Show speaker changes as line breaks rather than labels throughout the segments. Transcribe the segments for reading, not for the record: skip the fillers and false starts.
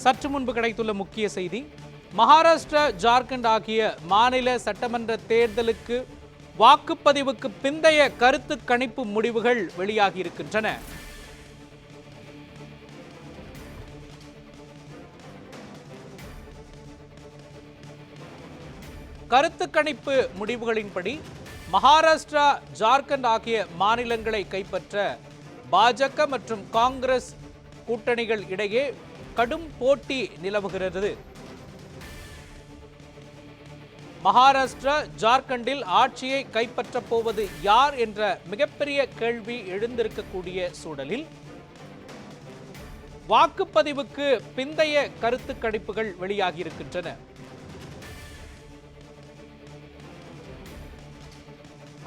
சற்று முன்பு கிடைத்துள்ள முக்கிய செய்தி, மகாராஷ்டிரா, ஜார்க்கண்ட் ஆகிய மாநில சட்டமன்ற தேர்தலுக்கு வாக்குப்பதிவுக்கு பிந்தைய கருத்து கணிப்பு முடிவுகள் வெளியாகி இருக்கின்றன. கருத்து கணிப்பு முடிவுகளின்படி மகாராஷ்டிரா, ஜார்க்கண்ட் ஆகிய மாநிலங்களை கைப்பற்ற பாஜக மற்றும் காங்கிரஸ் கூட்டணிகள் இடையே கடும் போட்டி நிலவுகிறது. மகாராஷ்டிரா, ஜார்க்கண்டில் ஆட்சியை கைப்பற்றப் போவது யார் என்ற மிகப்பெரிய கேள்வி எழுந்திருக்கக்கூடிய சூழலில் வாக்குப்பதிவுக்கு பிந்தைய கருத்து கணிப்புகள் வெளியாகியிருக்கின்றன.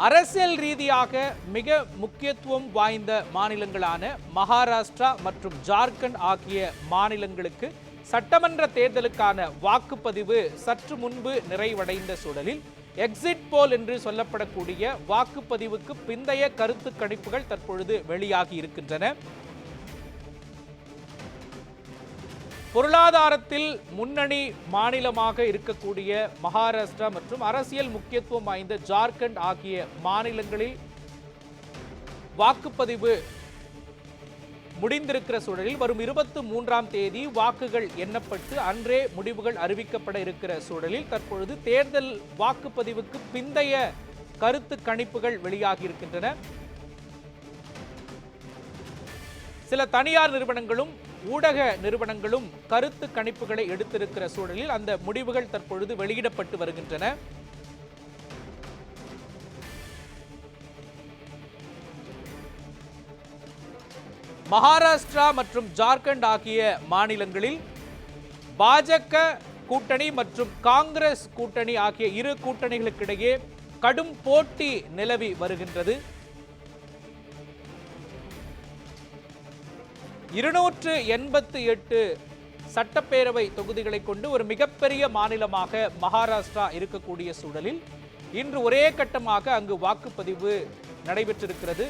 அரசியல் ரீதியாக மிக முக்கியத்துவம் வாய்ந்த மாநிலங்களான மகாராஷ்டிரா மற்றும் ஜார்க்கண்ட் ஆகிய மாநிலங்களுக்கு சட்டமன்ற தேர்தலுக்கான வாக்குப்பதிவு சற்று முன்பு நிறைவடைந்த சூழலில் எக்ஸிட் போல் என்று சொல்லப்படக்கூடிய வாக்குப்பதிவுக்கு பிந்தைய கருத்து கணிப்புகள் தற்பொழுது வெளியாகி இருக்கின்றன. பொருளாதாரத்தில் முன்னணி மாநிலமாக இருக்கக்கூடிய மகாராஷ்டிரா மற்றும் அரசியல் முக்கியத்துவம் வாய்ந்த ஜார்க்கண்ட் ஆகிய மாநிலங்களில் வாக்குப்பதிவு முடிந்திருக்கிற சூழலில் வரும் 23ஆம் தேதி வாக்குகள் எண்ணப்பட்டு அன்றே முடிவுகள் அறிவிக்கப்பட இருக்கிற சூழலில் தற்பொழுது தேர்தல் வாக்குப்பதிவுக்கு பிந்தைய கருத்து கணிப்புகள் வெளியாகி இருக்கின்றன. சில தனியார் நிறுவனங்களும் ஊடக நிறுவனங்களும் கருத்து கணிப்புகளை எடுத்திருக்கிற சூழலில் அந்த முடிவுகள் தற்பொழுது வெளியிடப்பட்டு வருகின்றன. மகாராஷ்டிரா மற்றும் ஜார்க்கண்ட் ஆகிய மாநிலங்களில் பாஜக கூட்டணி மற்றும் காங்கிரஸ் கூட்டணி ஆகிய இரு கூட்டணிகளுக்கிடையே கடும் போட்டி நிலவி வருகின்றது. 288 சட்டப்பேரவை தொகுதிகளை கொண்டு ஒரு மிகப்பெரிய மாநிலமாக மகாராஷ்டிரா இருக்கக்கூடிய சூழலில் இன்று ஒரே கட்டமாக அங்கு வாக்குப்பதிவு நடைபெற்றிருக்கிறது.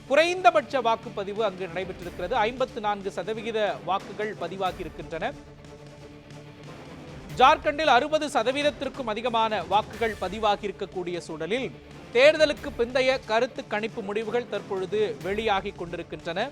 குறைந்தபட்ச வாக்குப்பதிவு அங்கு நடைபெற்றிருக்கிறது. 54% வாக்குகள் பதிவாகி இருக்கின்றன. ஜார்க்கண்டில் 60%த்திற்கும் அதிகமான வாக்குகள் பதிவாகி இருக்கக்கூடிய சூழலில் தேர்தலுக்கு பிந்தைய கருத்து கணிப்பு முடிவுகள் தற்பொழுது வெளியாகி கொண்டிருக்கின்றன.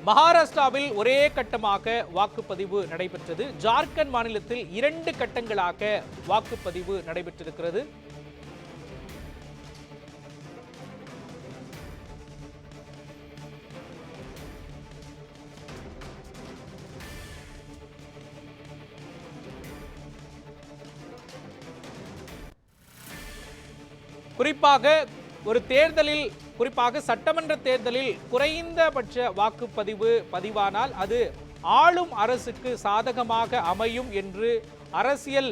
மகாராஷ்டிராவில் ஒரே கட்டமாக வாக்குப்பதிவு நடைபெற்றது. ஜார்க்கண்ட் மாநிலத்தில் 2 கட்டங்களாக வாக்குப்பதிவு நடைபெற்றிருக்கிறது. குறிப்பாக சட்டமன்ற தேர்தலில் குறைந்தபட்ச வாக்குப்பதிவு பதிவானால் அது ஆளும் அரசுக்கு சாதகமாக அமையும் என்று அரசியல்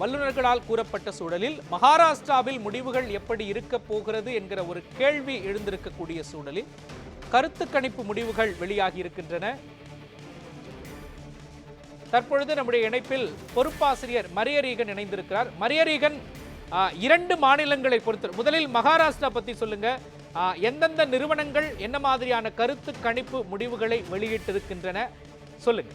வல்லுநர்களால் கூறப்பட்ட சூழலில் மகாராஷ்டிராவில் முடிவுகள் எப்படி இருக்க போகிறது என்கிற ஒரு கேள்வி எழுந்திருக்கக்கூடிய சூழலில் கருத்து கணிப்பு முடிவுகள் வெளியாகி இருக்கின்றன. தற்பொழுது நம்முடைய இணைப்பில் பொறுப்பாசிரியர் மரியரீகன் இணைந்திருக்கிறார். மரியரீகன், 2 மாநிலங்களை பொறுத்த முதலில் மகாராஷ்டிரா பத்தி சொல்லுங்க. எந்தெந்த நிறுவனங்கள் என்ன மாதிரியான கருத்து கணிப்பு முடிவுகளை வெளியிட்டிருக்கின்றன சொல்லுங்க.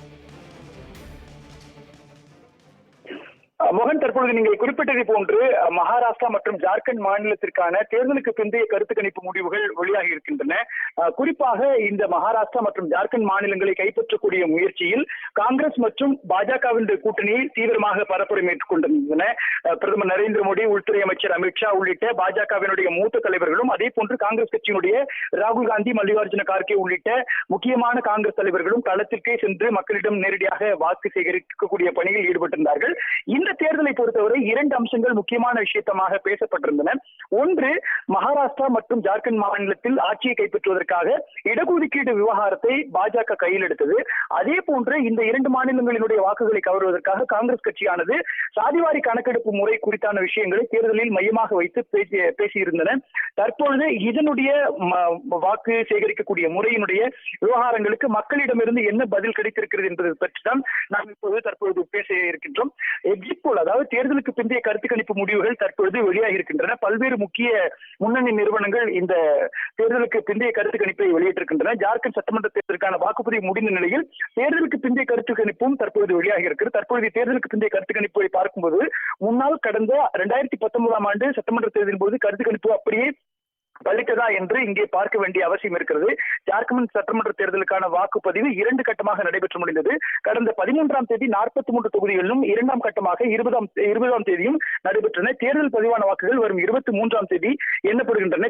மோகன், தற்பொழுது நீங்கள் குறிப்பிட்டதை போன்று மகாராஷ்டிரா மற்றும் ஜார்க்கண்ட் மாநிலத்திற்கான தேர்தலுக்கு பிந்தைய கருத்து கணிப்பு முடிவுகள் வெளியாகி இருக்கின்றன. குறிப்பாக இந்த மகாராஷ்டிரா மற்றும் ஜார்க்கண்ட் மாநிலங்களை கைப்பற்றக்கூடிய முயற்சியில் காங்கிரஸ் மற்றும் பாஜகவின் கூட்டணியை தீவிரமாக பரப்புரை மேற்கொண்டிருந்தன. பிரதமர் நரேந்திர மோடி, உள்துறை அமைச்சர் அமித்ஷா உள்ளிட்ட பாஜகவினுடைய மூத்த தலைவர்களும், அதே போன்று காங்கிரஸ் கட்சியினுடைய ராகுல் காந்தி, மல்லிகார்ஜுன கார்கே உள்ளிட்ட முக்கியமான காங்கிரஸ் தலைவர்களும் களத்திற்கே சென்று மக்களிடம் நேரடியாக வாக்கு சேகரிக்கக்கூடிய பணியில் ஈடுபட்டிருந்தார்கள். இந்த தேர்தலை பொறுத்தவரை 2 அம்சங்கள் முக்கியமான விஷயத்தமாக பேசப்பட்டிருந்தன. ஒன்று, மகாராஷ்டிரா மற்றும் ஜார்க்கண்ட் மாநிலத்தில் ஆட்சியை கைப்பற்றுவதற்காக இடஒதுக்கீடு விவகாரத்தை பாஜக கையில் எடுத்தது. அதே போன்று இந்த 2 மாநிலங்களினுடைய வாக்குகளை கவருவதற்காக காங்கிரஸ் கட்சியானது சாதிவாரி கணக்கெடுப்பு முறை குறித்தான விஷயங்களை தேர்தலில் மையமாக வைத்து பேசியிருந்தன. தற்பொழுது இதனுடைய வாக்கு சேகரிக்கக்கூடிய முறையினுடைய விவகாரங்களுக்கு மக்களிடமிருந்து என்ன பதில் கிடைத்திருக்கிறது என்பது பற்றி தான் நாம் தற்பொழுது பேச இருக்கின்றோம். எக்ஸிட் போல் அதாவது தேர்தலுக்கு பிந்தைய கருத்து கணிப்பு முடிவுகள் தற்பொழுது வெளியாகி இருக்கின்றன. பல்வேறு முக்கிய முன்னணி நிறுவனங்கள் இந்த தேர்தலுக்கு பிந்தைய கருத்து கணிப்பை வெளியிட்டிருக்கின்றன. ஜார்க்கண்ட் சட்டமன்ற தேர்தலுக்கான வாக்குப்பதிவு முடிந்த நிலையில் தேர்தலுக்கு பிந்தைய கருத்து கணிப்பும் தற்பொழுது வெளியாகி இருக்கிறது. தற்பொழுது தேர்தலுக்கு பிந்தைய கருத்து கணிப்பை பார்க்கும்போது முன்னாள் கடந்த 2019 ஆண்டு சட்டமன்ற தேர்தலின் போது கருத்து கணிப்பு அப்படியே பலித்ததா என்று இங்கே பார்க்க வேண்டிய அவசியம் இருக்கிறது. ஜார்க்கண்ட் சட்டமன்ற தேர்தலுக்கான வாக்குப்பதிவு 2 கட்டமாக நடைபெற்று முடிந்தது. கடந்த 13ஆம் தேதி 43 தொகுதிகளிலும் 2ஆம் கட்டமாக 20ஆம் தேதியும் நடைபெற்றன. தேர்தல் பதிவான வாக்குகள் வரும் 23ஆம் தேதி எண்ணப்படுகின்றன.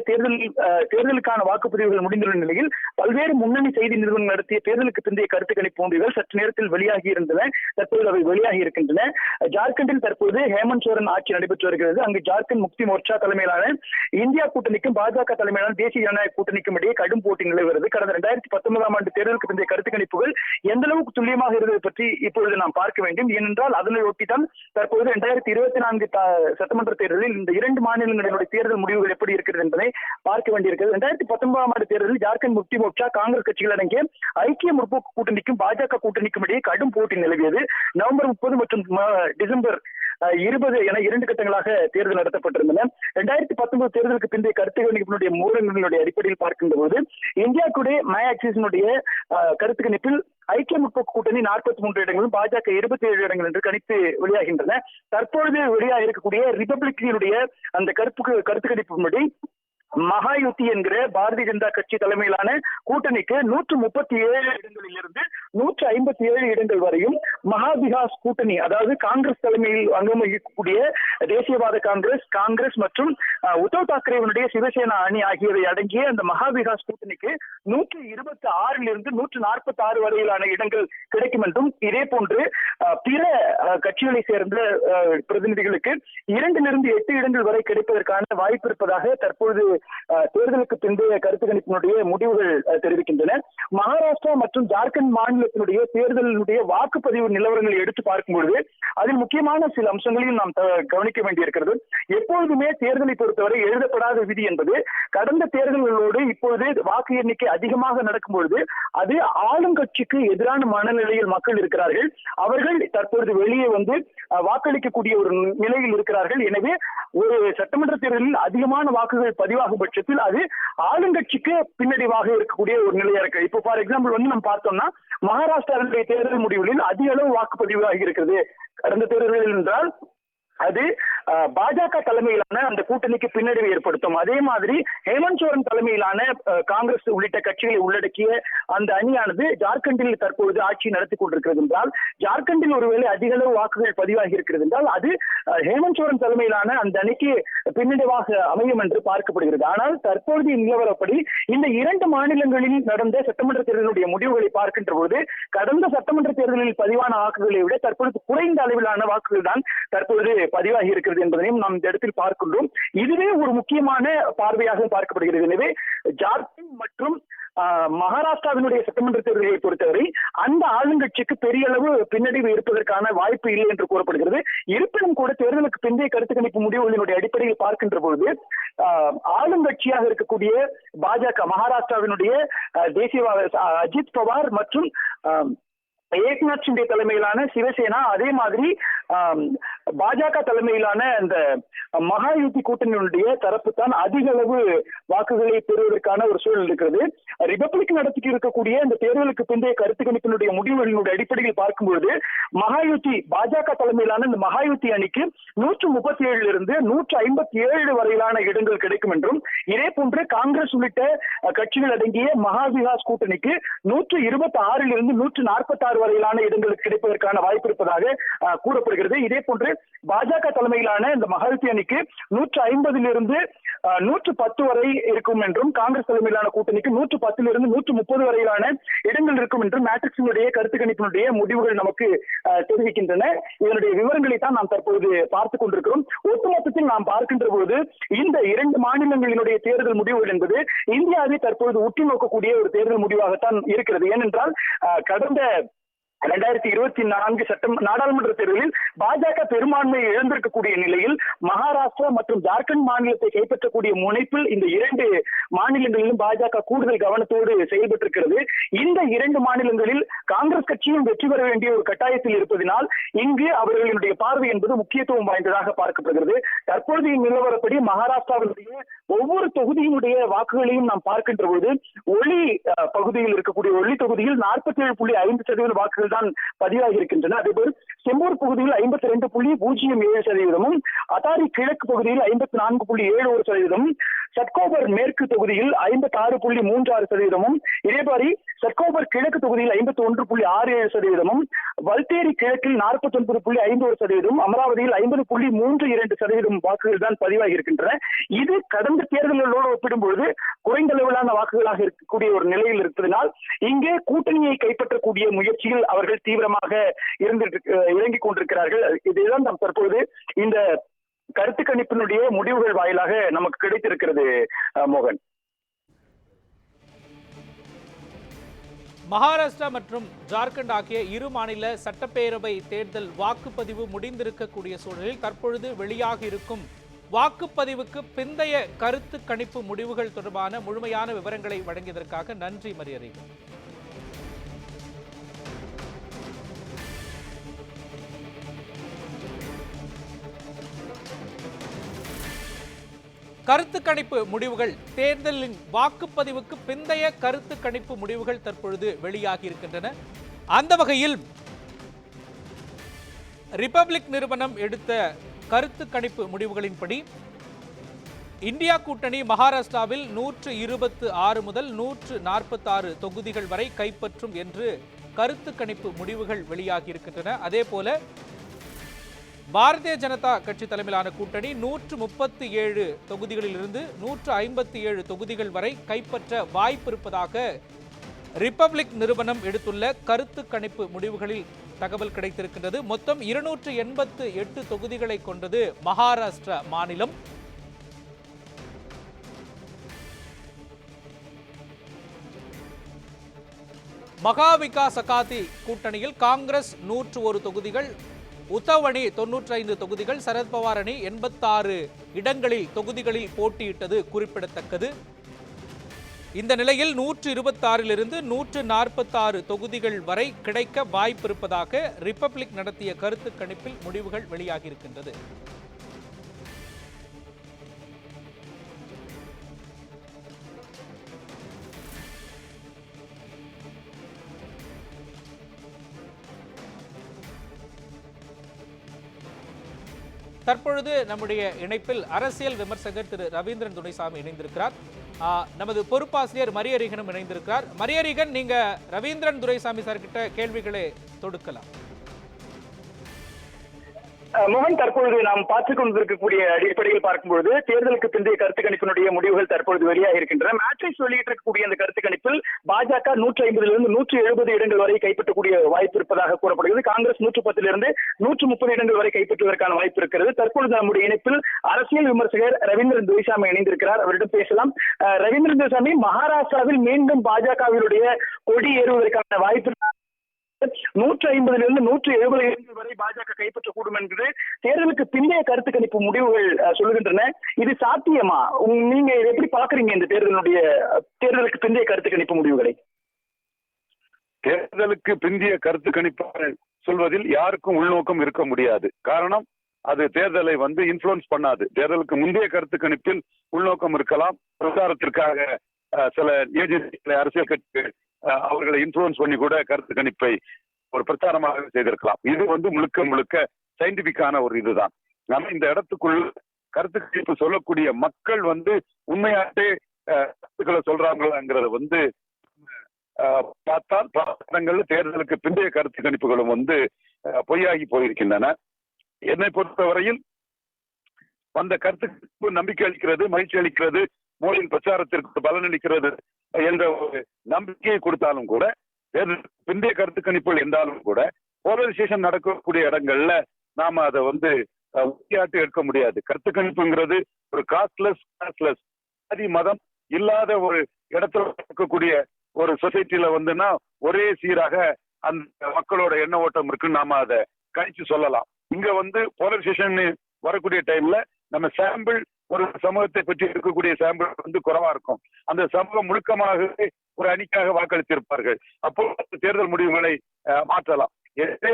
தேர்தலுக்கான வாக்குப்பதிவுகள் முடிந்துள்ள நிலையில் பல்வேறு முன்னணி செய்தி நிறுவனங்கள் நடத்திய தேர்தலுக்கு பிந்தைய கருத்து கணிப்பு முடிவுகள் சற்று நேரத்தில் வெளியாகி இருந்தன. தற்போது அவை வெளியாகி இருக்கின்றன. ஜார்க்கண்டில் தற்போது ஹேமந்த் சோரன் ஆட்சி நடைபெற்று வருகிறது. அங்கு ஜார்க்கண்ட் முக்தி மோர்ச்சா தலைமையிலான இந்தியா கூட்டணிக்கும் பாஜக தலைமையிலான தேசிய ஜனநாயக கூட்டணிக்கும் இடையே கடும் போட்டி நிலவுகிறது. கடந்த 2019ஆம் ஆண்டு தேர்தலுக்கு பிந்தைய கருத்து கணிப்புகள் எந்த அளவுக்கு துல்லியமாக இருந்தது பற்றி இப்பொழுது நாம் பார்க்க வேண்டும். ஏனென்றால் அதனை ஒட்டித்தான் தற்போது 2024 சட்டமன்ற தேர்தலில் இந்த 2 மாநிலங்களினுடைய தேர்தல் முடிவுகள் எப்படி இருக்கிறது என்பதை பார்க்க வேண்டியிருக்கிறது. 2019ஆம் ஆண்டு தேர்தலில் ஜார்க்கண்ட் முக்தி மோர்ச்சா காங்கிரஸ் கட்சிகள் அடங்கிய ஐக்கிய முற்போக்கு கூட்டணிக்கும் பாஜக கூட்டணிக்கும் இடையே கடும் போட்டி நிலவியது. நவம்பர் 30 மற்றும் டிசம்பர் 20 என 2 கட்டங்களாக தேர்தல் நடத்தப்பட்டிருந்தன. 2019 தேர்தலுக்கு பிந்தைய கருத்து கணிப்பினுடைய மூலங்களினுடைய அடிப்படையில் பார்க்கின்ற போது இந்தியா டுடே மை ஆக்சிஸினுடைய கருத்து கணிப்பில் ஐக்கிய முற்போக்கு கூட்டணி 43 இடங்களும் பாஜக 27 இடங்கள் என்று கணித்து வெளியாகின்றன. தற்பொழுது வெளியாக இருக்கக்கூடிய ரிபப்ளிக்கினுடைய அந்த கருத்து கணிப்பின்படி மகாயுத்தி என்கிற பாரதிய ஜனதா கட்சி தலைமையிலான கூட்டணிக்கு 137 இடங்களிலிருந்து 157 இடங்கள் வரையும், மகாவிகாஸ் கூட்டணி அதாவது காங்கிரஸ் தலைமையில் அங்கம் வகிக்கக்கூடிய தேசியவாத காங்கிரஸ் மற்றும் உத்தவ் தாக்கரேவினுடைய சிவசேனா அணி ஆகியவை அடங்கிய அந்த மகாவிகாஸ் கூட்டணிக்கு 126 146 வரையிலான இடங்கள் கிடைக்கும் என்றும், இதே போன்று பிற கட்சிகளை சேர்ந்த பிரதிநிதிகளுக்கு 2 8 இடங்கள் வரை கிடைப்பதற்கான வாய்ப்பு இருப்பதாக தற்பொழுது தேர்தலுக்கு பிந்தைய கருத்து கணிப்பினுடைய முடிவுகள் தெரிவிக்கின்றன. மகாராஷ்டிரா மற்றும் ஜார்க்கண்ட் மாநிலத்தினுடைய தேர்தலினுடைய வாக்குப்பதிவு நிலவரங்களை எடுத்து பார்க்கும்பொழுது அதில் முக்கியமான சில அம்சங்களையும் நாம் கவனிக்க வேண்டியிருக்கிறது. எப்பொழுதுமே தேர்தலை பொறுத்தவரை எழுதப்படாத விதி என்பது கடந்த தேர்தல்களோடு இப்பொழுது வாக்கு எண்ணிக்கை அதிகமாக நடக்கும் பொழுது அது ஆளும் கட்சிக்கு எதிரான மனநிலையில் மக்கள் இருக்கிறார்கள். அவர்கள் தற்பொழுது வெளியே வந்து வாக்களிக்கக்கூடிய ஒரு நிலையில் இருக்கிறார்கள். எனவே ஒரு சட்டமன்ற தேர்தலில் அதிகமான வாக்குகள் பதிவாகும் பட்சத்தில் அது ஆளுங்கட்சிக்கு பின்னடைவாக இருக்கக்கூடிய ஒரு நிலையா இருக்கு. இப்போ ஃபார் எக்ஸாம்பிள் வந்து நம்ம பார்த்தோம்னா மகாராஷ்டிராவுடைய தேர்தல் முடிவுகளில் அதிக அளவு வாக்குப்பதிவாக இருக்கிறது. கடந்த தேர்தலில் என்றால் அது பாஜக தலைமையிலான அந்த கூட்டணிக்கு பின்னடைவை ஏற்படுத்தும். அதே மாதிரி ஹேமந்த் சோரன் தலைமையிலான காங்கிரஸ் உள்ளிட்ட கட்சிகளை உள்ளடக்கிய அந்த அணியானது ஜார்க்கண்டில் தற்பொழுது ஆட்சி நடத்தி கொண்டிருக்கிறது என்றால், ஜார்க்கண்டில் ஒருவேளை அதிக அளவு வாக்குகள் பதிவாகி இருக்கிறது என்றால் அது ஹேமந்த் சோரன் தலைமையிலான அந்த அணிக்கு பின்னடைவாக அமையும் என்று பார்க்கப்படுகிறது. ஆனால் தற்பொழுது நிலவரப்படி இந்த 2 மாநிலங்களில் நடந்த சட்டமன்ற தேர்தலுடைய முடிவுகளை பார்க்கின்ற போது கடந்த சட்டமன்ற தேர்தலில் பதிவான வாக்குகளை விட தற்பொழுது குறைந்த அளவிலான வாக்குகள் தான் தற்பொழுது பதிவாகி இருக்கிறது என்பதையும் நாம் இந்த இடத்தில் பார்க்கின்றோம். இதுவே ஒரு முக்கியமான பார்வையாக பார்க்கப்படுகிறது. எனவே ஜார்க்கண்ட் மற்றும் மகாராஷ்டிராவினுடைய சட்டமன்ற தேர்தலை பொறுத்தவரை அந்த ஆளுங்கட்சிக்கு பெரிய அளவு பின்னடைவு இருப்பதற்கான வாய்ப்பு இல்லை என்று கூறப்படுகிறது. இருப்பினும் கூட தேர்தலுக்கு பிந்தைய கருத்து கணிப்பு முடிவுகளினுடைய அடிப்படையில் பார்க்கின்ற பொழுது ஆளுங்கட்சியாக இருக்கக்கூடிய பாஜக மகாராஷ்டிராவினுடைய தேசியவாத அஜித் பவார் மற்றும் ஏக்நாத் ஷிண்டே தலைமையிலான சிவசேனா, அதே மாதிரி பாஜக தலைமையிலான அந்த மகாயுத்தி கூட்டணியினுடைய தரப்பு தான் அதிக அளவு வாக்குகளை பெறுவதற்கான ஒரு சூழல் இருக்கிறது. ரிபப்ளிக் நடத்தி இருக்கக்கூடிய இந்த தேர்தலுக்கு பிந்தைய கருத்து கணிப்பினுடைய முடிவுகளினுடைய அடிப்படையில் பார்க்கும்போது மகாயுத்தி பாஜக தலைமையிலான இந்த மகாயுத்தி அணிக்கு 137 157 வரையிலான இடங்கள் கிடைக்கும் என்றும், இதே போன்று காங்கிரஸ் உள்ளிட்ட கட்சிகள் அடங்கிய மகாவிகாஸ் கூட்டணிக்கு 126 146 வரையிலான இடங்களுக்கு கிடைப்பதற்கான வாய்ப்பு இருப்பதாக கூறப்படுகிறது. இதே போன்று பாஜக தலைமையிலான இந்த மகாயுத்தி அணிக்கு 150 110 வரை இருக்கும் என்றும், காங்கிரஸ் தலைமையிலான கூட்டணிக்கு 110 130 வரையிலான இடங்கள் இருக்கும் என்றும் மேட்ரிக்ஸினுடைய கருத்து கணிப்பினுடைய முடிவுகள் நமக்கு தெரிவிக்கின்றன. இதனுடைய விவரங்களை தான் நாம் தற்போது பார்த்துக் கொண்டிருக்கிறோம். ஒட்டுமொத்தத்தில் நாம் பார்க்கின்ற போது இந்த 2 மாநிலங்களினுடைய தேர்தல் முடிவுகள் என்பது இந்தியாவை தற்போது உற்று நோக்கக்கூடிய ஒரு தேர்தல் முடிவாகத்தான் இருக்கிறது. ஏனென்றால் கடந்த 2024 நாடாளுமன்ற தேர்தலில் பாஜக பெரும்பான்மையை இழந்திருக்கக்கூடிய நிலையில் மகாராஷ்டிரா மற்றும் ஜார்க்கண்ட் மாநிலத்தை கைப்பற்றக்கூடிய முனைப்பில் இந்த 2 மாநிலங்களிலும் பாஜக கூடுதல் கவனத்தோடு செயல்பட்டிருக்கிறது. இந்த 2 மாநிலங்களில் காங்கிரஸ் கட்சியும் வெற்றி பெற வேண்டிய ஒரு கட்டாயத்தில் இருப்பதனால் இங்கு அவர்களுடைய பார்வை என்பது முக்கியத்துவம் வாய்ந்ததாக பார்க்கப்படுகிறது. தற்பொழுதைய நிலவரப்படி மகாராஷ்டிராவினுடைய ஒவ்வொரு தொகுதியினுடைய வாக்குகளையும் நாம் பார்க்கின்ற பொழுது ஒளி பகுதியில் இருக்கக்கூடிய ஒளி தொகுதியில் 47.5% வாக்குகள் தான் பதிவாகி இருக்கின்றன. அதேபோல் செம்பூர் பகுதியில் 52.07%, அதாரி கிழக்கு பகுதியில் 54.71%, சட்கோபர் மேற்கு தொகுதியில் 56.36%, இதேபாரி சட்கோபர் கிழக்கு தொகுதியில் 51.67%, வல்தேரி கிழக்கில் 49.51%, அமராவதியில் 50.32% வாக்குகள் தான் பதிவாகி இருக்கின்றன. இது கடந்த தேர்தல்களோடு ஒப்பிடும்பொழுது குறைந்த அளவிலான வாக்குகளாக இருக்கக்கூடிய ஒரு நிலையில் இருப்பதனால் இங்கே கூட்டணியை கைப்பற்றக்கூடிய முயற்சியில் அவர்கள் தீவிரமாக இறங்கிக் கொண்டிருக்கிறார்கள். இதுதான் நாம் தற்பொழுது இந்த கருத்து கணிப்பினுடைய முடிவுகள் வாயிலாக நமக்கு கிடைத்திருக்கிறது. மோகன்,
மகாராஷ்டிரா மற்றும் ஜார்க்கண்ட் ஆகிய 2 மாநில சட்டப்பேரவை தேர்தல் வாக்குப்பதிவு முடிந்திருக்கக்கூடிய சூழலில் தற்பொழுது வெளியாக இருக்கும் வாக்குப்பதிவுக்கு பிந்தைய கருத்து கணிப்பு முடிவுகள் தொடர்பான முழுமையான விவரங்களை வழங்கியதற்காக நன்றி மரியரீகன். கருத்து கணிப்பு முடிவுகள், தேர்தலின் வாக்குப்பதிவுக்கு பிந்தைய கருத்து கணிப்பு முடிவுகள் தற்பொழுது வெளியாகி இருக்கின்றன. அந்த வகையில் ரிபப்ளிக் நிறுவனம் எடுத்த கருத்து கணிப்பு முடிவுகளின்படி இந்தியா கூட்டணி மகாராஷ்டிராவில் 126 முதல் 146 தொகுதிகள் வரை கைப்பற்றும் என்று கருத்து கணிப்பு முடிவுகள் வெளியாகி இருக்கின்றன. அதே போல பாரதிய ஜனதா கட்சி தலைமையிலான கூட்டணி 137 தொகுதிகளில் இருந்து 157 தொகுதிகள் வரை கைப்பற்ற வாய்ப்பு இருப்பதாக ரிபப்ளிக் நிறுவனம் எடுத்துள்ள கருத்து கணிப்பு முடிவுகளில் தகவல் கிடைத்திருக்கின்றது. மொத்தம் 288 தொகுதிகளை கொண்டது மகாராஷ்டிரா மாநிலம். மகா விகாஸ் அகாதி கூட்டணியில் காங்கிரஸ் 101 தொகுதிகள், உத்தவ் அணி 95 தொகுதிகள், சரத்பவார் அணி 86 இடங்களில் தொகுதிகளில் போட்டியிட்டது குறிப்பிடத்தக்கது. இந்த நிலையில் 126 146 தொகுதிகள் வரை கிடைக்க வாய்ப்பு இருப்பதாக ரிபப்ளிக் நடத்திய கருத்து கணிப்பில் முடிவுகள் வெளியாகி இருக்கின்றது. தற்பொழுது நம்முடைய இணைப்பில் அரசியல் விமர்சகர் திரு ரவீந்திரன் துரைசாமி இணைந்திருக்கிறார். நமது பொறுப்பாசிரியர் மரியரீகனும் இணைந்திருக்கிறார். மரியரீகன், நீங்க ரவீந்திரன் துரைசாமி சார் கிட்ட கேள்விகளை தொடுக்கலாம்.
மோகன், தற்பொழுது நாம் பார்த்துக் கொண்டிருக்கக்கூடிய அடிப்படையில் பார்க்கும்போது தேர்தலுக்கு பிந்தைய கருத்து கணிப்பினுடைய முடிவுகள் தற்பொழுது வெளியாக இருக்கின்றன. மேட்ரிக்ஸ் வெளியிட்டிருக்கக்கூடிய அந்த கருத்து கணிப்பில் பாஜக 150 170 இடங்கள் வரை கைப்பற்றக்கூடிய வாய்ப்பு இருப்பதாக கூறப்படுகிறது. காங்கிரஸ் 110 130 இடங்கள் வரை கைப்பற்றுவதற்கான வாய்ப்பு இருக்கிறது. தற்பொழுது நம்முடைய இணைப்பில் அரசியல் விமர்சகர் ரவீந்திரன் துரைசாமி இணைந்திருக்கிறார். அவரிடம் பேசலாம். ரவீந்திரன் துரைசாமி, மகாராஷ்டிராவில் மீண்டும் பாஜகவினுடைய கொடி ஏறுவதற்கான வாய்ப்பு 150 170 இடங்கள் வரை பாஜக கைப்பற்றக்கூடும் என்று தேர்தலுக்கு பிந்தைய கருத்து கணிப்பு முடிவுகள் சொல்லுகின்றன. இது சாத்தியமா? நீங்க எப்படி பாக்குறீங்க இந்த தேர்தலுக்கு பிந்தைய கருத்து கணிப்பு முடிவுகளை?
தேர்தலுக்கு பிந்தைய கருத்து கணிப்பு சொல்வதில் யாருக்கும் உள்நோக்கம் இருக்க முடியாது. காரணம், அது தேர்தலை இன்ஃபுளுன்ஸ் பண்ணாது. தேர்தலுக்கு முந்தைய கருத்து கணிப்பில் உள்நோக்கம் இருக்கலாம். பிரச்சாரத்திற்காக சில ஏஜென்சிகளை, அரசியல் கட்சிகள் அவர்களை இன்ஃபுளுன்ஸ் பண்ணி கூட கருத்து கணிப்பை ஒரு பிரச்சாரமாக செய்திருக்கலாம். இது முழுக்க முழுக்க சயின்டிபிக்கான ஒரு இதுதான். ஆனா இந்த இடத்துக்குள் கருத்து கணிப்பு சொல்லக்கூடிய மக்கள் உண்மையாட்டே கருத்துக்களை சொல்றாங்கிறத பார்த்தால் பல தேர்தலுக்கு பிந்தைய கருத்து கணிப்புகளும் பொய்யாகி போயிருக்கின்றன. என்னை பொறுத்தவரையில் அந்த கருத்து கணிப்பு நம்பிக்கை அளிக்கிறது, மகிழ்ச்சி அளிக்கிறது, மோடியின் பிரச்சாரத்திற்கு பலனளிக்கிறது என்ற ஒரு நம்பிக்கையை கொடுத்தாலும் கூட, பிந்தைய கருத்து கணிப்புகள் இருந்தாலும் கூட போலரைசேஷன் நடக்கக்கூடிய இடங்கள்ல நாம அதை உறுதியாட்டு எடுக்க முடியாது. கருத்து கணிப்புங்கிறது ஒரு காஸ்ட்லெஸ் ஜாதி மதம் இல்லாத ஒரு இடத்துல இருக்கக்கூடிய ஒரு சொசைட்டில ஒரே சீராக அந்த மக்களோட எண்ண ஓட்டம் இருக்குன்னு நாம அதை கணிச்சு சொல்லலாம். இங்க வந்து போலரைசேஷன் வரக்கூடிய டைம்ல நம்ம சாம்பிள் ஒரு சமூகத்தை பற்றி இருக்கக்கூடிய சாம்பிள் வந்து குறைவா இருக்கும். அந்த சமூகம் முழுக்கமாக ஒரு அணிக்காக வாக்களித்திருப்பார்கள். அப்போ தேர்தல் முடிவுகளை மாற்றலாம். எனவே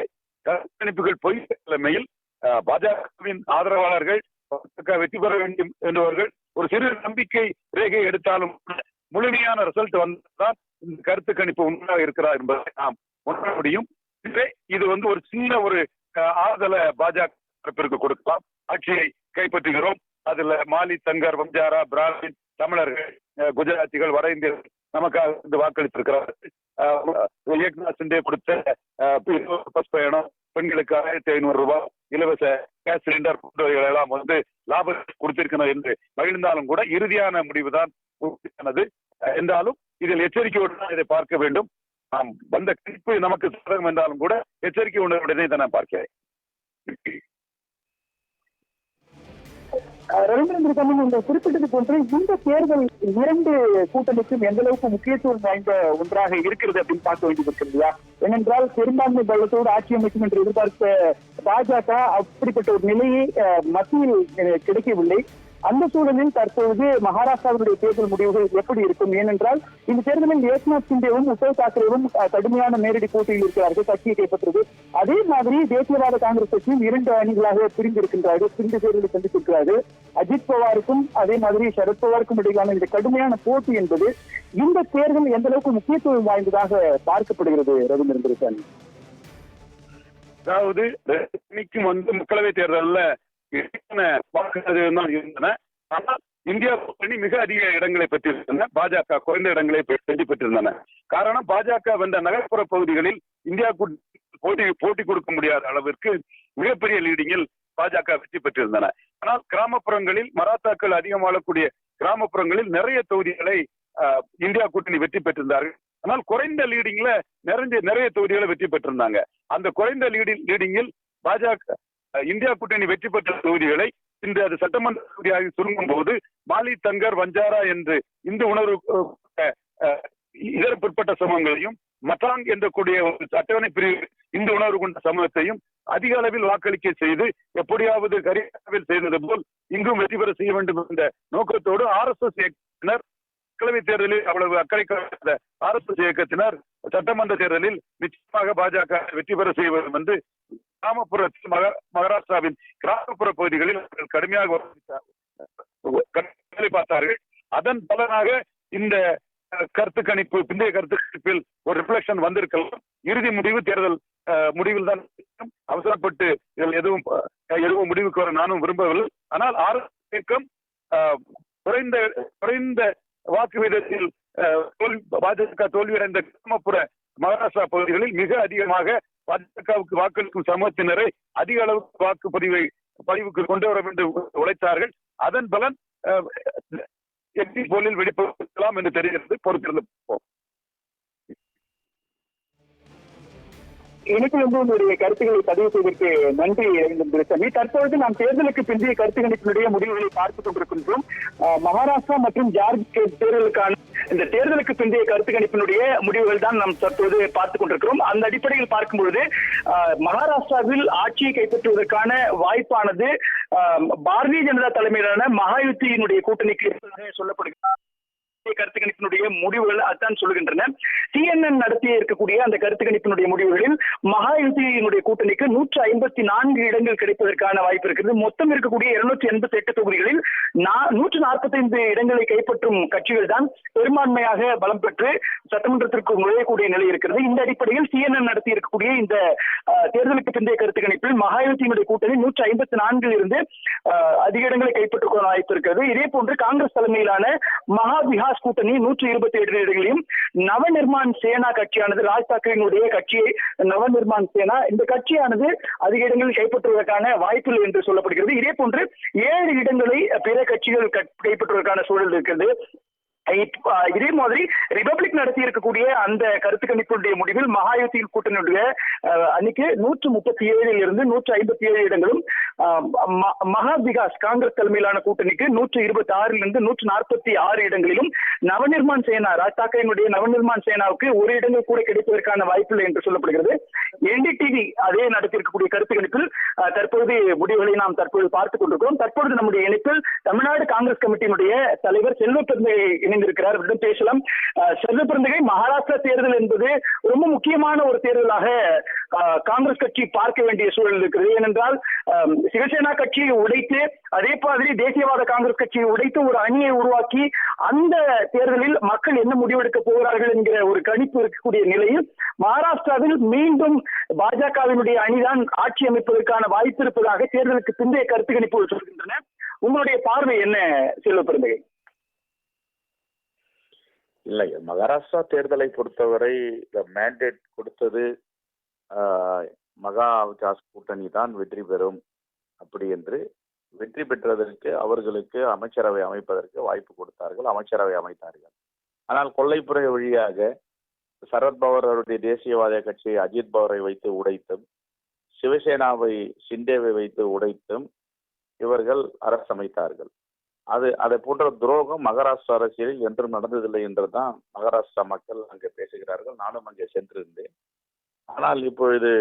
கணிப்புகள் பொய் தலைமையில் பாஜகவின் ஆதரவாளர்கள் வெற்றி பெற வேண்டும் என்பவர்கள் ஒரு சிறு நம்பிக்கை ரேகை எடுத்தாலும் முழுமையான ரிசல்ட் வந்தால் இந்த கருத்து கணிப்பு உண்மையாக இருக்கிறார் என்பதை நாம் உணர முடியும். இது வந்து ஒரு சின்ன ஒரு ஆறுதலை பாஜக தரப்பிற்கு கொடுக்கலாம். ஆட்சியை கைப்பற்றுகிறோம், அதுல மாலி, தங்கர், வஞ்சாரா, பிராமின், தமிழர்கள், குஜராத்திகள், வட இந்தியர்கள் நமக்காக வாக்களித்திருக்கிறார்கள். ஏக்நாத் சிண்டே கொடுத்த பஸ் பயணம், பெண்களுக்கு 1500 ரூபாய் இலவச கேஸ் சிலிண்டர் போன்றவைகள் எல்லாம் வந்து லாபத்தை கொடுத்திருக்கிறது என்று மகிழ்ந்தாலும் கூட இறுதியான முடிவுதான் உறுதியானது. என்றாலும் இதில் எச்சரிக்கையோடு தான் இதை பார்க்க வேண்டும். நாம் வந்த கணிப்பு நமக்கு சாதகம் என்றாலும் கூட எச்சரிக்கை உணர்வுடனே இதை நான் பார்க்கிறேன்.
ரவீந்திரன் இந்த குறிப்பிட்டது போன்று இந்த தேர்தல் 2 கூட்டணிக்கும் எந்த அளவுக்கு முக்கியத்துவம் வாய்ந்த ஒன்றாக இருக்கிறது அப்படின்னு பார்க்க வேண்டியிருக்கிறதா? ஏனென்றால் பெரும்பான்மை பலத்தோடு ஆட்சி அமைக்கும் என்று எதிர்பார்த்த பாஜக அப்படிப்பட்ட ஒரு நிலையை மத்தியில் கிடைக்கவில்லை. அந்த சூழலில் தற்பொழுது மகாராஷ்டிராவுடைய தேர்தல் முடிவுகள் எப்படி இருக்கும்? ஏனென்றால் இந்த தேர்தலில் ஏக்நாத் சிண்டேவும் உத்தவ் தாக்கரேவும் கடுமையான நேரடி போட்டியில் இருக்கிறார்கள், கட்சியை கைப்பற்றுவது. அதே மாதிரி தேசியவாத காங்கிரஸ் கட்சியும் 2 அணிகளாக பிரிந்திருக்கின்றார்கள், பிரிந்து தேர்தலை சந்தித்திருக்கிறார்கள். அஜித் பவாருக்கும் அதே மாதிரி சரத் பவாருக்கும் இடையிலான இந்த கடுமையான போட்டி என்பது இந்த தேர்தல் எந்த அளவுக்கு முக்கியத்துவம் வாய்ந்ததாக பார்க்கப்படுகிறது ரவீந்திரன்?
அதாவது இன்னைக்கும் வந்து மக்களவை தேர்தலில் வாக்குகள் தான் இருந்தன. ஆனால் இந்தியா கூட்டணி மிக அதிக இடங்களை பெற்றிருந்தன, பாஜக குறைந்த இடங்களை வெற்றி பெற்றிருந்தன. காரணம், பாஜக வென்ற நகர்ப்புற பகுதிகளில் இந்தியா போட்டி கொடுக்க முடியாத அளவிற்கு மிகப்பெரிய லீடிங்கில் பாஜக வெற்றி பெற்றிருந்தன. ஆனால் கிராமப்புறங்களில் மராத்தாக்கள் அதிகம் வாழக்கூடிய கிராமப்புறங்களில் நிறைய தொகுதிகளை இந்தியா கூட்டணி வெற்றி பெற்றிருந்தார்கள். ஆனால் குறைந்த லீடிங்ல நிறைய தொகுதிகளை வெற்றி பெற்றிருந்தாங்க. அந்த குறைந்த லீடிங்கில் பாஜக இந்தியா கூட்டணி வெற்றி பெற்ற தொகுதிகளை இன்று அது சட்டமன்ற தொகுதியாக சுருங்கும் போது மாலி, தங்கர், வஞ்சாரா என்று இந்து உணர்வு இதர பிற்பட்ட சமூகங்களையும் மட்டாங் என்ற கூடிய ஒரு அட்டவணை பிரிவு இந்து உணர்வு கொண்ட சமூகத்தையும் அதிக அளவில் வாக்களிக்க செய்து எப்படியாவது ஹரியானாவில் செய்தது போல் இங்கும் வெற்றி பெற செய்ய வேண்டும் என்ற நோக்கத்தோடு RSS இயக்கத்தினர் மக்களவை தேர்தலில் அவ்வளவு அக்கறை காட்டாத RSS இயக்கத்தினர் சட்டமன்ற தேர்தலில் நிச்சயமாக பாஜக வெற்றி பெற செய்ய வேண்டும் என்று கிராமப்புறத்தில் மகாராஷ்டிராவின் கிராமப்புற பகுதிகளில் கடுமையாக பார்த்தார்கள். அதன் பலனாக இந்த கருத்து கணிப்பு, பிந்தைய கருத்து கணிப்பில் ஒரு ரிஃப்ளெக்ஷன் வந்திருக்கலாம். இறுதி முடிவு தேர்தல் முடிவில் தான் அவசரப்பட்டு இதில் எதுவும் முடிவுக்கு வர நானும் விரும்பவில்லை. ஆனால் இயக்கம் குறைந்த வாக்கு விகிதத்தில் பாஜக தோல்வியடைந்த கிராமப்புற மகாராஷ்டிரா பகுதிகளில் மிக அதிகமாக பாஜகவுக்கு வாக்களிக்கும் சமூகத்தினரை அதிக அளவுக்கு பதிவுக்கு கொண்டு வர வேண்டும் உழைத்தார்கள். அதன் பலன் எக்ஸிட் போலில் வெளிப்படுத்தலாம் என்று தெரிகிறது. பொறுத்திருந்து பார்ப்போம்.
எனக்கு உங்களுடைய கருத்துக்களை பதிவு செய்வதற்கு நன்றி ரவீந்திரன். தற்பொழுது நாம் தேர்தலுக்கு பிந்தைய கருத்து கணிப்பினுடைய முடிவுகளை பார்த்துக் கொண்டிருக்கின்றோம். மகாராஷ்டிரா மற்றும் ஜார்க்கண்ட் தேர்தலுக்கான இந்த தேர்தலுக்கு பிந்தைய கருத்து கணிப்பினுடைய முடிவுகள் தான் நாம் தற்போது பார்த்துக் கொண்டிருக்கிறோம். அந்த அடிப்படையில் பார்க்கும்பொழுது மகாராஷ்டிராவில் ஆட்சியை கைப்பற்றுவதற்கான வாய்ப்பானது பாரதிய ஜனதா தலைமையிலான மகாயுத்தியினுடைய கூட்டணிக்கு சொல்லப்படுகிறது. கருத்து கணிப்பினுடைய முடிவுகள் அதான் சொல்லுகின்றன. CNN நடத்திய இருக்கக்கூடிய அந்த கருத்து கணிப்பினுடைய முடிவுகளில் மகாயுத்தியினுடைய கூட்டணிக்கு 154 இடங்கள் கிடைப்பதற்கான வாய்ப்பு இருக்கிறது. மொத்தம் இருக்கக்கூடிய 288 தொகுதிகளில் 145 இடங்களை கைப்பற்றும் கட்சிகள் தான் பெரும்பான்மையாக பலம் பெற்று சட்டமன்றத்திற்கு நுழையக்கூடிய நிலை இருக்கிறது. இந்த அடிப்படையில் CNN நடத்தி இருக்கக்கூடிய இந்த தேர்தலுக்கு பிந்தைய கருத்து கணிப்பில் மகாயுத்தியினுடைய கூட்டணி 154 இருந்து அதிக இடங்களை கைப்பற்றுவதற்கான வாய்ப்பு இருக்கிறது. இதே போன்று காங்கிரஸ் தலைமையிலான மகா விகாஸ் கூட்டணி 127 இடங்களையும், நவநிர்மாண் சேனா கட்சியானது ராஜ் தாக்கரேனுடைய கட்சியை நவநிர்மாண் சேனா இந்த கட்சியானது அதிக இடங்களில் கைப்பற்றுவதற்கான வாய்ப்பில்லை என்று சொல்லப்படுகிறது. இதே போன்று 7 இடங்களை பிற கட்சிகள் கைப்பற்றுவதற்கான சூழல் இருக்கிறது. இதே மாதிரி ரிபப்ளிக் நடத்தி இருக்கக்கூடிய அந்த கருத்து கணிப்புடைய முடிவில் மகாயுத்தியின் கூட்டணியுடைய அன்னைக்கு 137 இருந்து 157 இடங்களும், மகா விகாஸ் காங்கிரஸ் தலைமையிலான கூட்டணிக்கு 126 இருந்து 146 இடங்களிலும், நவநிர்மாண் சேனா ராஜ் தாக்கரேனுடைய நவநிர்மாண் சேனாவுக்கு ஒரு இடங்கள் கூட கிடைப்பதற்கான வாய்ப்பில்லை என்று சொல்லப்படுகிறது. என்டிடிவி அதே நடத்தியிருக்கக்கூடிய கருத்து கணிப்பில் தற்போது முடிவுகளை நாம் தற்போது பார்த்துக் கொண்டிருக்கிறோம். தற்பொழுது நம்முடைய இணைப்பில் தமிழ்நாடு காங்கிரஸ் கமிட்டியினுடைய தலைவர் செல்வ பெருந்தகை இணைந்திருக்கிறார். பேசலாம். செல்வ பெருந்தகை, மகாராஷ்டிரா தேர்தல் என்பது ரொம்ப முக்கியமான ஒரு தேர்தலாக காங்கிரஸ் கட்சி பார்க்க வேண்டிய சூழல் இருக்கிறது. ஏனென்றால் சிவசேனா கட்சியை உடைத்து, அதே மாதிரி தேசியவாத காங்கிரஸ் கட்சியை உடைத்து ஒரு அணியை உருவாக்கி அந்த தேர்தலில் மக்கள் என்ன முடிவெடுக்க போகிறார்கள் என்கிற ஒரு கணிப்பு இருக்கக்கூடிய நிலையில் மகாராஷ்டிராவில் மீண்டும் பாஜகவினுடைய அணிதான் ஆட்சி அமைப்பதற்கான வாய்ப்பு இருப்பதாக தேர்தலுக்கு பிந்தைய கருத்து கணிப்புகள் சொல்கின்றன. உங்களுடைய பார்வை என்ன செல்வ பெருந்தகை?
இல்லை, மகாராஷ்டிரா தேர்தலை பொறுத்தவரை மேண்டேட் கொடுத்தது மகா விகாஸ் கூட்டணி தான் வெற்றி பெறும் அப்படி என்று. வெற்றி பெற்றதற்கு அவர்களுக்கு அமைச்சரவை அமைப்பதற்கு வாய்ப்பு கொடுத்தார்கள், அமைச்சரவை அமைத்தார்கள். ஆனால் கொள்ளைப்புற வழியாக சரத்பவார் அவருடைய தேசியவாத கட்சியை அஜித் பவரை வைத்து உடைத்தும், சிவசேனாவை ஷிண்டேவை வைத்து உடைத்தும் இவர்கள் அரசு அமைத்தார்கள். அதை போன்ற துரோகம் மகாராஷ்டிரா அரசியலில் என்றும் நடந்ததில்லை என்றுதான் மகாராஷ்டிரா மக்கள் அங்கே பேசுகிறார்கள். நானும் அங்கே சென்றிருந்தேன். ஆனால் இப்பொழுது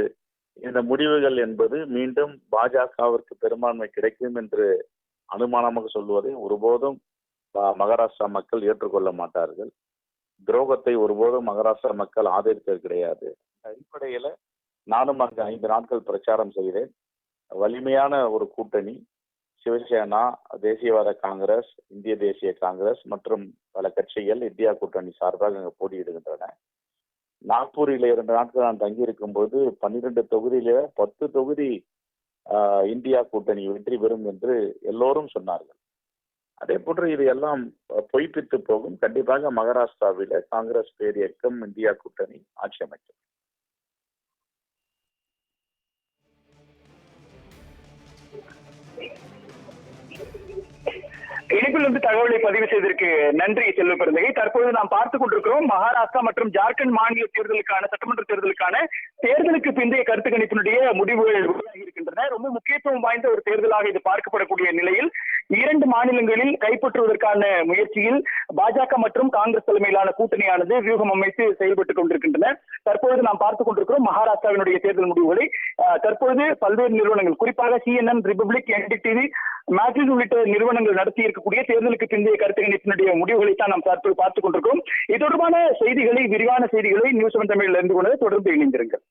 இந்த முடிவுகள் என்பது மீண்டும் பாஜகவிற்கு பெரும்பான்மை கிடைக்கும் என்று அனுமானமாக சொல்வதை ஒருபோதும் மகாராஷ்டிரா மக்கள் ஏற்றுக்கொள்ள மாட்டார்கள். துரோகத்தை ஒருபோதும் மகாராஷ்டிரா மக்கள் ஆதரித்தது கிடையாது. அடிப்படையில நானும் அங்கு 5 நாட்கள் பிரச்சாரம் செய்தேன். வலிமையான ஒரு கூட்டணி, சிவசேனா, தேசியவாத காங்கிரஸ், இந்திய தேசிய காங்கிரஸ் மற்றும் பல கட்சிகள் இந்தியா கூட்டணி சார்பாக அங்கு போட்டியிடுகின்றன. நாக்பூரில் 2 நாட்கள் நான் தங்கியிருக்கும் போது 12 தொகுதியில 10 தொகுதி இந்தியா கூட்டணி வெற்றி பெறும் என்று எல்லோரும் சொன்னார்கள். அதே போன்று இது எல்லாம் பொய்ப்பித்து போகும். கண்டிப்பாக மகாராஷ்டிராவில காங்கிரஸ் பேரியக்கம் இந்தியா கூட்டணி ஆட்சி அமைக்கும்.
இணைப்பில் வந்து தகவலை பதிவு செய்ததற்கு நன்றி செல்வ பெருந்தகை. தற்போது நாம் பார்த்துக் கொண்டிருக்கிறோம் மகாராஷ்டிரா மற்றும் ஜார்க்கண்ட் மாநில தேர்தலுக்கான சட்டமன்ற தேர்தலுக்கு பிந்தைய கருத்து கணிப்பினுடைய முடிவுகள் இருக்கின்றன. ரொம்ப முக்கியத்துவம் வாய்ந்த ஒரு தேர்தலாக இது பார்க்கப்படக்கூடிய நிலையில் 2 மாநிலங்களில் கைப்பற்றுவதற்கான முயற்சியில் பாஜக மற்றும் காங்கிரஸ் தலைமையிலான கூட்டணியானது வியூகம் அமைத்து செயல்பட்டுக் கொண்டிருக்கின்றன. தற்போது நாம் பார்த்துக் கொண்டிருக்கிறோம் மகாராஷ்டிராவினுடைய தேர்தல் முடிவுகளை. தற்போது பல்வேறு நிறுவனங்கள், குறிப்பாக CNN, ரிபப்ளிக், என்டிடிவி, மேட்ரிஸ் உள்ளிட்ட நிறுவனங்கள் நடத்தி இருக்கக்கூடிய தேர்தலுக்கு பிந்தைய கருத்து கணிப்பினுடைய முடிவுகளை தான் நாம் தற்போது பார்த்துக் கொண்டிருக்கிறோம். இது தொடர்பான செய்திகளை, விரிவான செய்திகளை நியூஸ் 7 தமிழில் இருந்து கொண்டு தொடர்ந்து இணைந்திருங்கள்.